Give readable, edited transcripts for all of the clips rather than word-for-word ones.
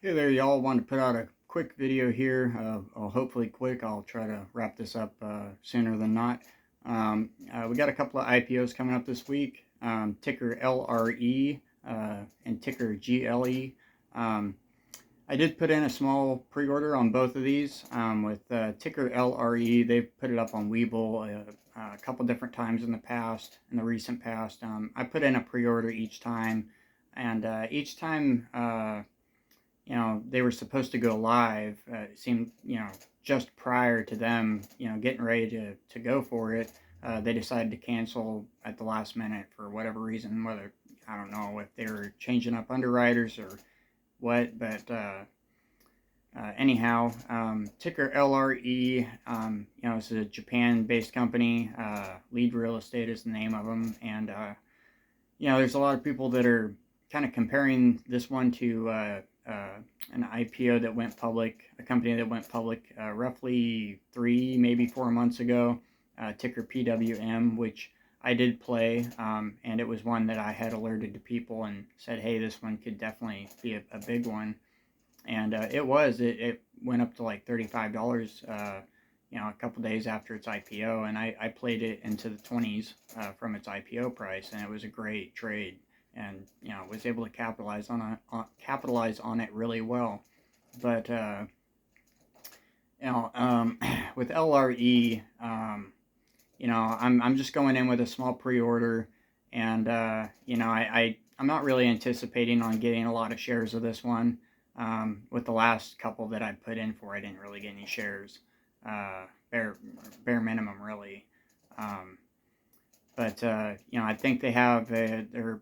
Hey there, y'all. Want to put out a quick video here. Hopefully quick. I'll try to wrap this up sooner than not. We got a couple of IPOs coming up this week. Ticker LRE and ticker GLE. Um, I did put in a small pre-order on both of these. With ticker LRE, they've put it up on Webull a couple different times in the recent past. I put in a pre-order each time, and each time they were supposed to go live. It seemed, just prior to them, getting ready to go for it, they decided to cancel at the last minute for whatever reason. Whether, I don't know if they were changing up underwriters or what, but anyhow, ticker LRE. It's a Japan-based company. Lead Real Estate is the name of them, and there's a lot of people that are kind of comparing this one to an IPO that went public, a company that went public roughly 3, maybe 4 months ago, ticker PWM, which I did play, and it was one that I had alerted to people and said, hey, this one could definitely be a big one. And it went up to like $35, a couple days after its IPO, and I played it into the 20s from its IPO price, and it was a great trade. And was able to capitalize on it really well. But with LRE, I'm just going in with a small pre-order, and I'm not really anticipating on getting a lot of shares of this one. With the last couple that I put in for, I didn't really get any shares, bare minimum really. But I think they have their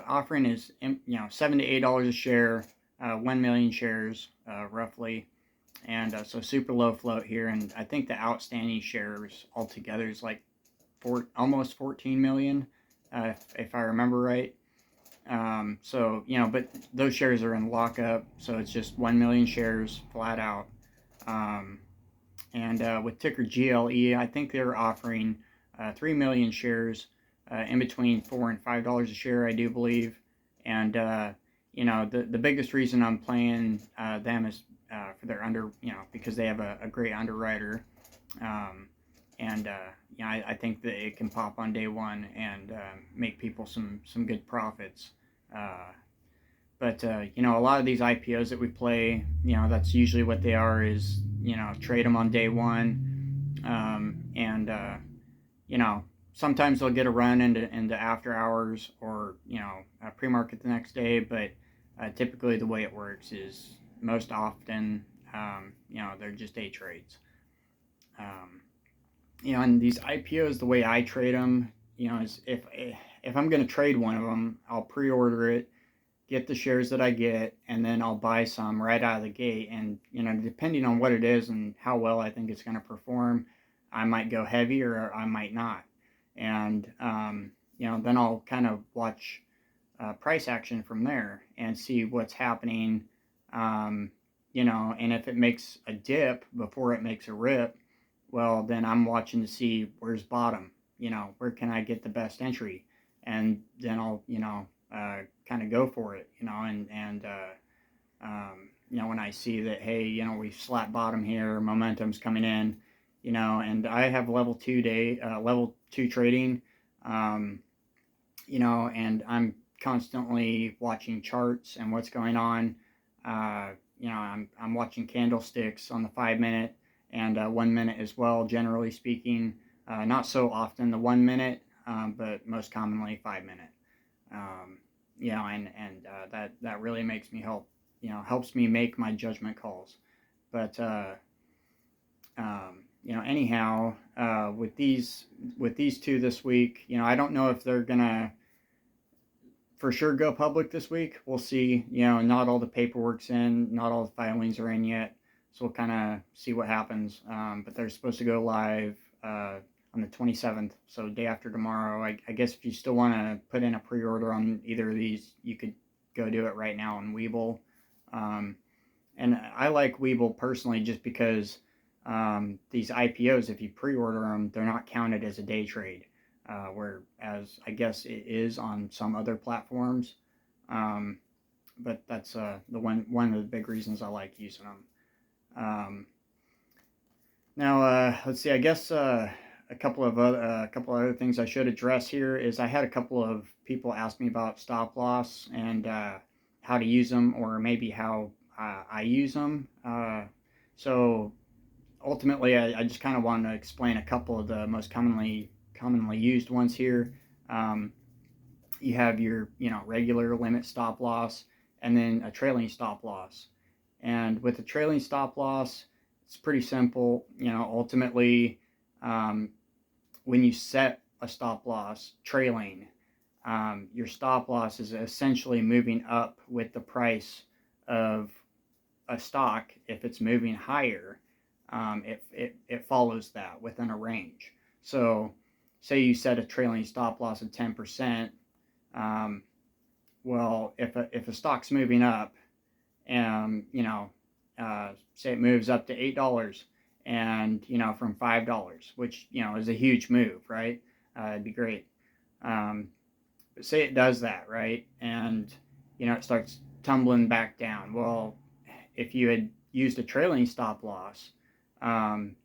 offering is $7 to $8 a share, 1 million shares roughly, and so super low float here. And I think the outstanding shares altogether is like almost 14 million, if I remember right. But those shares are in lockup, so it's just 1 million shares flat out. With ticker GLE, I think they're offering 3 million shares, in between $4 and $5 a share, I do believe. And the biggest reason I'm playing them is for their because they have a great underwriter. I think that it can pop on day one and make people some good profits. But a lot of these IPOs that we play, that's usually what they are, is trade them on day one. Sometimes they'll get a run into after hours or pre-market the next day, but typically the way it works is most often they're just day trades. And these IPOs, the way I trade them, is if I'm going to trade one of them, I'll pre-order it, get the shares that I get, and then I'll buy some right out of the gate. And depending on what it is and how well I think it's going to perform, I might go heavy or I might not. And then I'll kind of watch price action from there and see what's happening. And if it makes a dip before it makes a rip, well, then I'm watching to see where's bottom. Where can I get the best entry, and then I'll kind of go for it. When I see that, hey, we slapped bottom here, momentum's coming in, and I have level 2 trading, and I'm constantly watching charts and what's going on. I'm watching candlesticks on the 5-minute and 1 minute as well, generally speaking. Not so often the 1 minute, but most commonly 5-minute. That really makes me helps me make my judgment calls. But anyhow, with these two this week, I don't know if they're gonna for sure go public this week. We'll see. Not all the paperwork's in, not all the filings are in yet, so we'll kind of see what happens. But they're supposed to go live on the 27th, so day after tomorrow. I guess if you still want to put in a pre-order on either of these, you could go do it right now on Webull. And I like Webull personally just because these IPOs, if you pre-order them, they're not counted as a day trade, whereas I guess it is on some other platforms. but that's the one of the big reasons I like using them. Now, let's see. I guess a couple other things I should address here is I had a couple of people ask me about stop loss and how to use them, or maybe how I use them. So ultimately, I just kind of want to explain a couple of the most commonly used ones here. Um, you have your regular limit stop loss, and then a trailing stop loss. And with a trailing stop loss, it's pretty simple. Ultimately, um, when you set a stop loss trailing, your stop loss is essentially moving up with the price of a stock. If it's moving higher, it follows that within a range. So say you set a trailing stop loss of 10%. Well, if a stock's moving up, and say it moves up to $8, and from $5, which is a huge move, right? It'd be great. But say it does that, right? And it starts tumbling back down. Well, if you had used a trailing stop loss, um,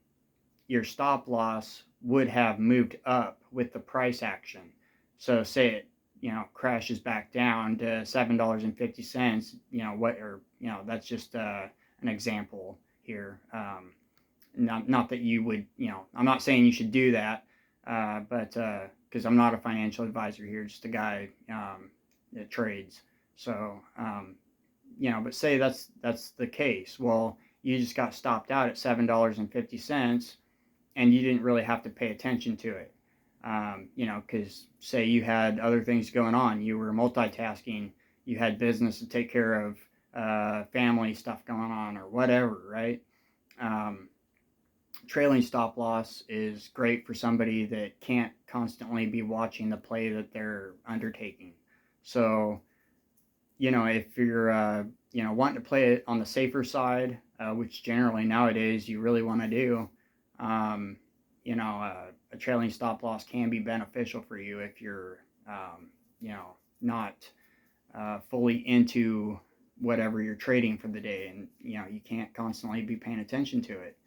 your stop loss would have moved up with the price action. So say it crashes back down to $7.50. That's just an example here. Not that you would, I'm not saying you should do that, but because I'm not a financial advisor here, just a guy that trades. So but say that's the case. Well, you just got stopped out at $7.50, and you didn't really have to pay attention to it. Because say you had other things going on, you were multitasking, you had business to take care of, family stuff going on, or whatever, right? Trailing stop loss is great for somebody that can't constantly be watching the play that they're undertaking. So, if you're, wanting to play it on the safer side, which generally nowadays you really want to do, a trailing stop loss can be beneficial for you if you're, not fully into whatever you're trading for the day, and you can't constantly be paying attention to it.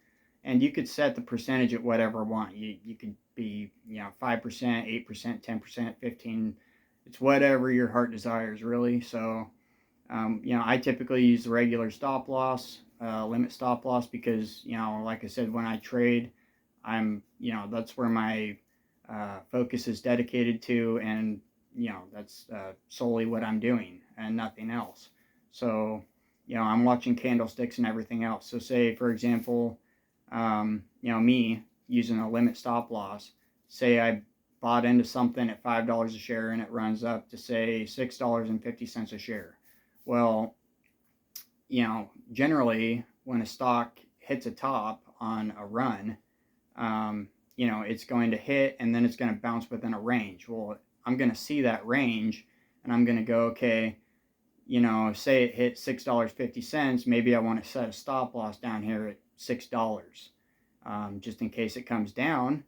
And you could set the percentage at whatever you want. You could be 5%, 8%, 10%, 15. It's whatever your heart desires, really. So I typically use the regular stop loss, limit stop loss, because like I said, when I trade, I'm that's where my focus is dedicated to, and that's solely what I'm doing and nothing else. So I'm watching candlesticks and everything else. So say, for example, me using a limit stop loss, say I bought into something at $5 a share and it runs up to say $6.50 a share. Well, generally when a stock hits a top on a run, it's going to hit and then it's going to bounce within a range. Well, I'm going to see that range and I'm going to go, okay, say it hit $6.50, maybe I want to set a stop loss down here at $6, just in case it comes down,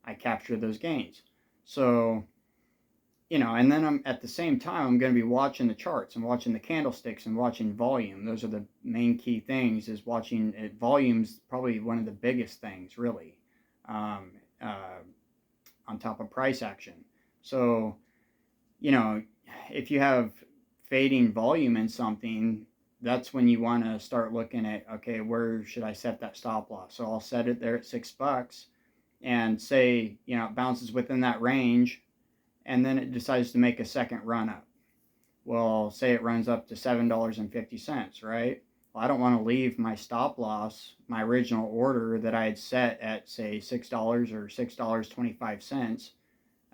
I capture those gains. So, and then I'm at the same time, I'm going to be watching the charts and watching the candlesticks and watching volume. Those are the main key things, is watching it. Volume's probably one of the biggest things, really, on top of price action. So, if you have fading volume in something, that's when you want to start looking at, okay, where should I set that stop loss? So I'll set it there at $6, and say, it bounces within that range, and then it decides to make a second run up. Well, say it runs up to $7.50, right? Well, I don't want to leave my stop loss, my original order that I had set at, say, $6 or $6.25.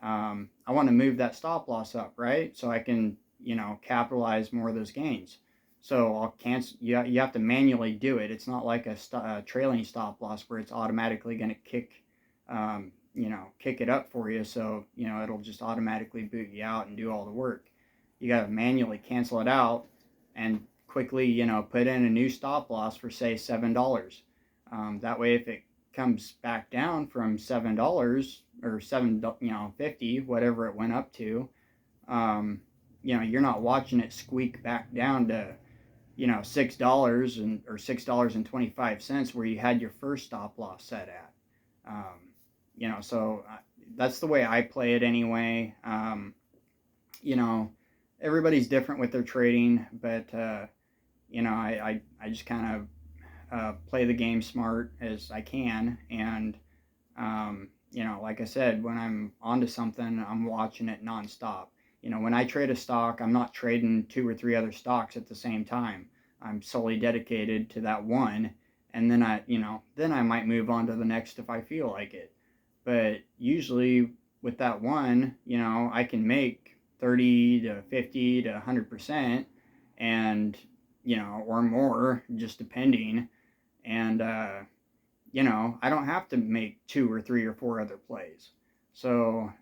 I want to move that stop loss up, right? So I can, capitalize more of those gains. So I'll cancel. You have to manually do it. It's not like a trailing stop loss where it's automatically going to kick it up for you. So, it'll just automatically boot you out and do all the work. You got to manually cancel it out and quickly, put in a new stop loss for, say, $7. That way, if it comes back down from $7 or $7.50, whatever it went up to, you're not watching it squeak back down to, $6 or $6.25 where you had your first stop loss set at. So that's the way I play it anyway. You know, everybody's different with their trading, but I just kind of play the game smart as I can, and like I said, when I'm onto something, I'm watching it nonstop. When I trade a stock, I'm not trading 2 or 3 other stocks at the same time. I'm solely dedicated to that one, and then I might move on to the next if I feel like it. But usually with that one, I can make 30 to 50 to 100%, and or more, just depending. And I don't have to make 2 or 3 or 4 other plays. So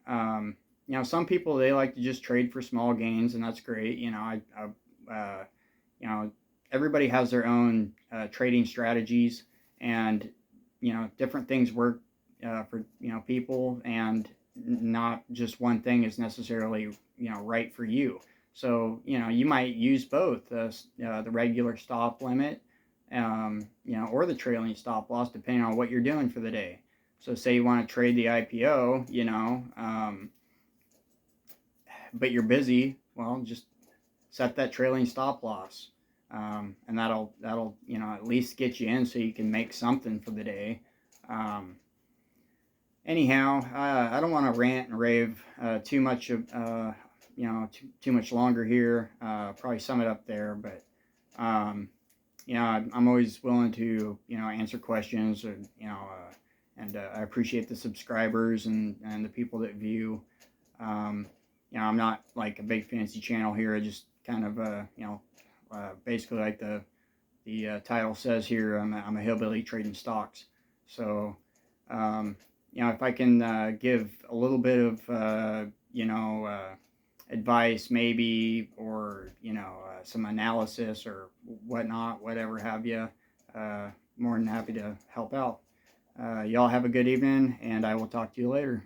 some people, they like to just trade for small gains, and that's great. Everybody has their own trading strategies, and different things work for people, and not just one thing is necessarily right for you. So you might use both the regular stop limit, or the trailing stop loss, depending on what you're doing for the day. So say you want to trade the IPO, but you're busy, well, just set that trailing stop loss. And that'll at least get you in so you can make something for the day. Anyhow, I don't want to rant and rave too much too much longer here. Probably sum it up there, but I'm always willing to answer questions, or and I appreciate the subscribers and the people that view. I'm not like a big fancy channel here. I just kind of basically, like the title says here, I'm a hillbilly trading stocks. So if I can give a little bit of advice maybe, or some analysis or whatnot, whatever have you, more than happy to help out. Y'all have a good evening, and I will talk to you later.